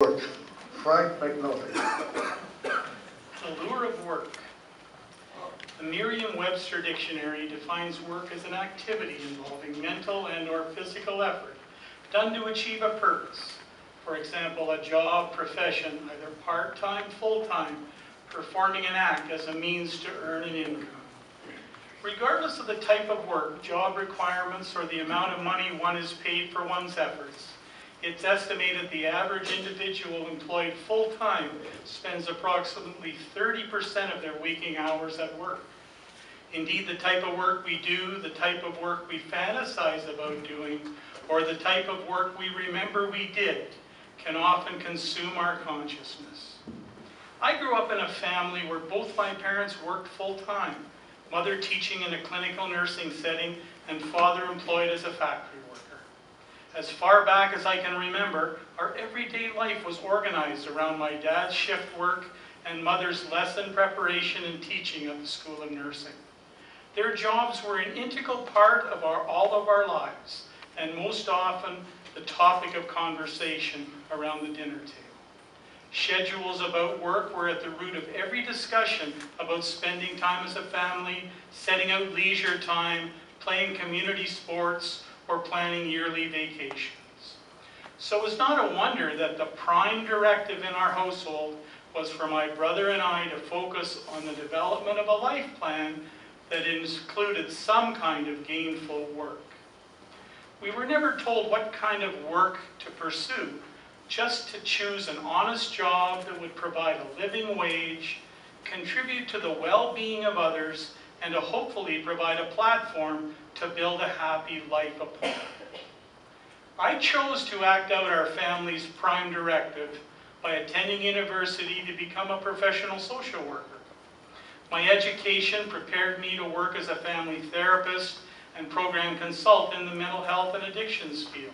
Work. Frank McNulty. The lure of work. The Merriam-Webster Dictionary defines work as an activity involving mental and/or physical effort done to achieve a purpose. For example, a job, profession, either part-time, full-time, performing an act as a means to earn an income. Regardless of the type of work, job requirements, or the amount of money one is paid for one's efforts, it's estimated the average individual employed full-time spends approximately 30% of their waking hours at work. Indeed, the type of work we do, the type of work we fantasize about doing, or the type of work we remember we did, can often consume our consciousness. I grew up in a family where both my parents worked full-time, mother teaching in a clinical nursing setting and father employed as a factory worker. As far back as I can remember, our everyday life was organized around my dad's shift work and mother's lesson preparation and teaching at the School of Nursing. Their jobs were an integral part of all of our lives, and most often the topic of conversation around the dinner table. Schedules about work were at the root of every discussion about spending time as a family, setting out leisure time, playing community sports, or planning yearly vacations. So it's not a wonder that the prime directive in our household was for my brother and I to focus on the development of a life plan that included some kind of gainful work. We were never told what kind of work to pursue, just to choose an honest job that would provide a living wage, contribute to the well-being of others, and to hopefully provide a platform to build a happy life upon. I chose to act out our family's prime directive by attending university to become a professional social worker. My education prepared me to work as a family therapist and program consultant in the mental health and addictions field.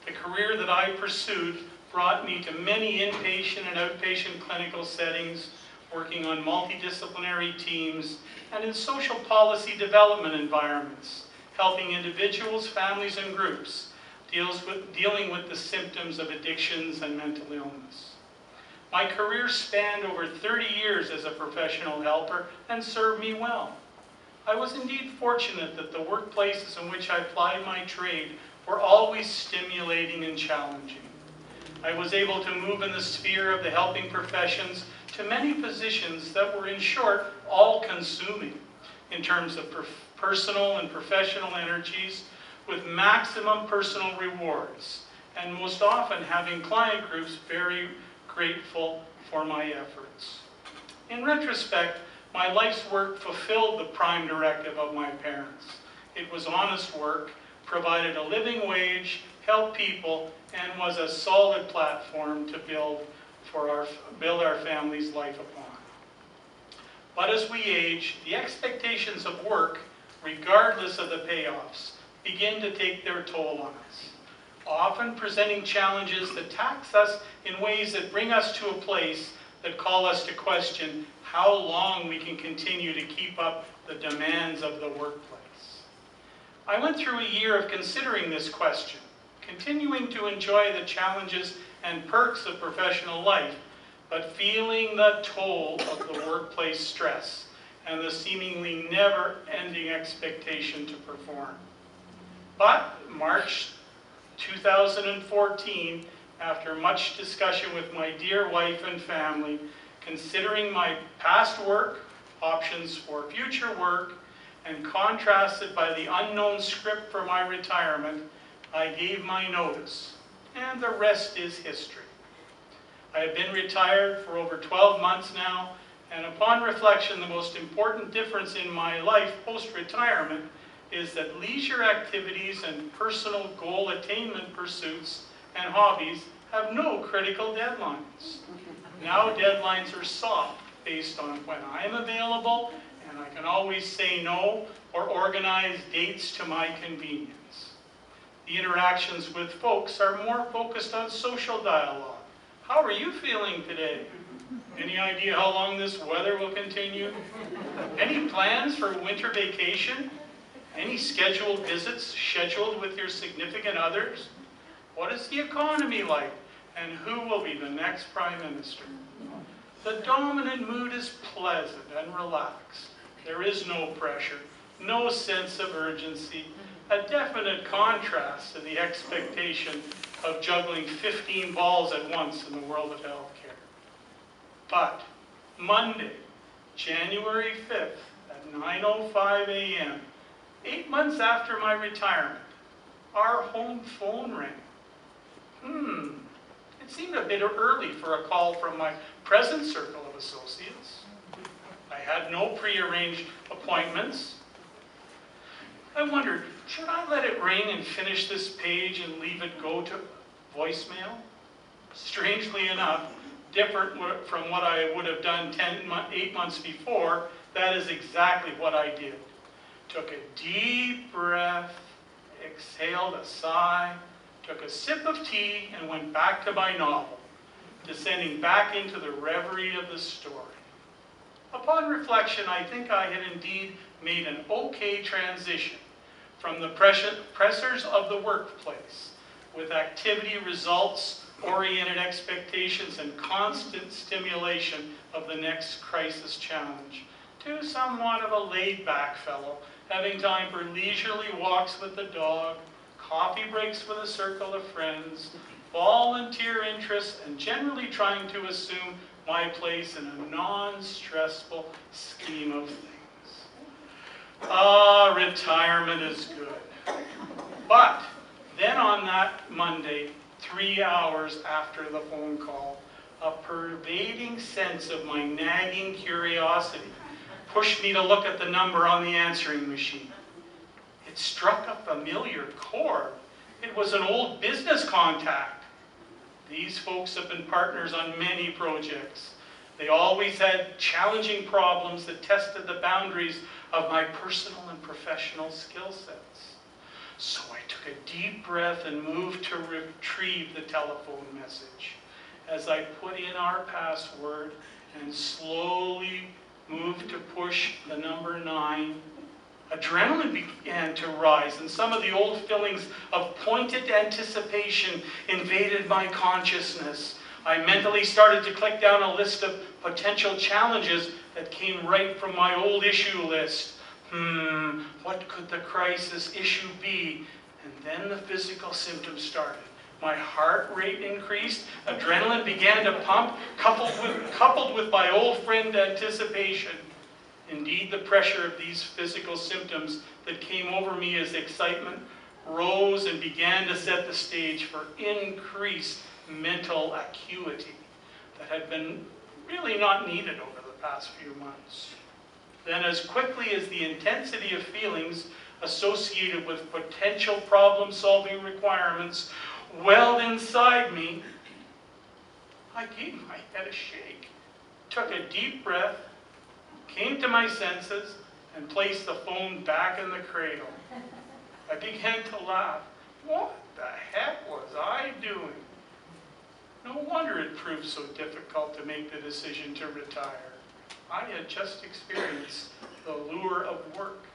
The career that I pursued brought me to many inpatient and outpatient clinical settings, working on multidisciplinary teams and in social policy development environments, helping individuals, families, and groups dealing with the symptoms of addictions and mental illness. My career spanned over 30 years as a professional helper and served me well. I was indeed fortunate that the workplaces in which I applied my trade were always stimulating and challenging. I was able to move in the sphere of the helping professions to many positions that were, in short, all-consuming in terms of personal and professional energies, with maximum personal rewards, and most often having client groups very grateful for my efforts. In retrospect, my life's work fulfilled the prime directive of my parents. It was honest work, provided a living wage, helped people, and was a solid platform to build our family's life upon. But as we age, the expectations of work, regardless of the payoffs, begin to take their toll on us, often presenting challenges that tax us in ways that bring us to a place that call us to question how long we can continue to keep up the demands of the workplace. I went through a year of considering this question, continuing to enjoy the challenges and perks of professional life, but feeling the toll of the workplace stress and the seemingly never-ending expectation to perform. But March 2014, after much discussion with my dear wife and family, considering my past work, options for future work, and contrasted by the unknown script for my retirement, I gave my notice, and the rest is history. I have been retired for over 12 months now, and upon reflection, the most important difference in my life post-retirement is that leisure activities and personal goal attainment pursuits and hobbies have no critical deadlines. Now deadlines are soft based on when I am available, and I can always say no or organize dates to my convenience. The interactions with folks are more focused on social dialogue. How are you feeling today? Any idea how long this weather will continue? Any plans for winter vacation? Any scheduled visits scheduled with your significant others? What is the economy like? and who will be the next Prime Minister. The dominant mood is pleasant and relaxed. There is no pressure, no sense of urgency, a definite contrast to the expectation of juggling 15 balls at once in the world of healthcare. But Monday, January 5th at 9:05 a.m., 8 months after my retirement, our home phone rang. It seemed a bit early for a call from my present circle of associates. I had no prearranged appointments. I wondered, should I let it ring and finish this page and leave it go to voicemail? Strangely enough, different from what I would have done 8 months before, that is exactly what I did. Took a deep breath, exhaled a sigh, took a sip of tea, and went back to my novel, descending back into the reverie of the story. Upon reflection, I think I had indeed made an okay transition from the pressures of the workplace, with activity results-oriented expectations and constant stimulation of the next crisis challenge, to somewhat of a laid-back fellow, having time for leisurely walks with the dog, coffee breaks with a circle of friends, volunteer interests, and generally trying to assume my place in a non-stressful scheme of things. Retirement is good. But then on that Monday, 3 hours after the phone call, a pervading sense of my nagging curiosity pushed me to look at the number on the answering machine. It struck a familiar chord. It was an old business contact. These folks have been partners on many projects. They always had challenging problems that tested the boundaries of my personal and professional skill sets. So I took a deep breath and moved to retrieve the telephone message. As I put in our password and slowly moved to push the number 9, adrenaline began to rise, and some of the old feelings of pointed anticipation invaded my consciousness. I mentally started to click down a list of potential challenges that came right from my old issue list. What could the crisis issue be? And then the physical symptoms started. My heart rate increased, adrenaline began to pump, coupled with my old friend anticipation. Indeed, the pressure of these physical symptoms that came over me as excitement rose and began to set the stage for increased mental acuity that had been really not needed over the past few months. Then, as quickly as the intensity of feelings associated with potential problem-solving requirements welled inside me, I gave my head a shake, took a deep breath, came to my senses, and placed the phone back in the cradle. I began to laugh. What the heck was I doing? No wonder it proved so difficult to make the decision to retire. I had just experienced the lure of work.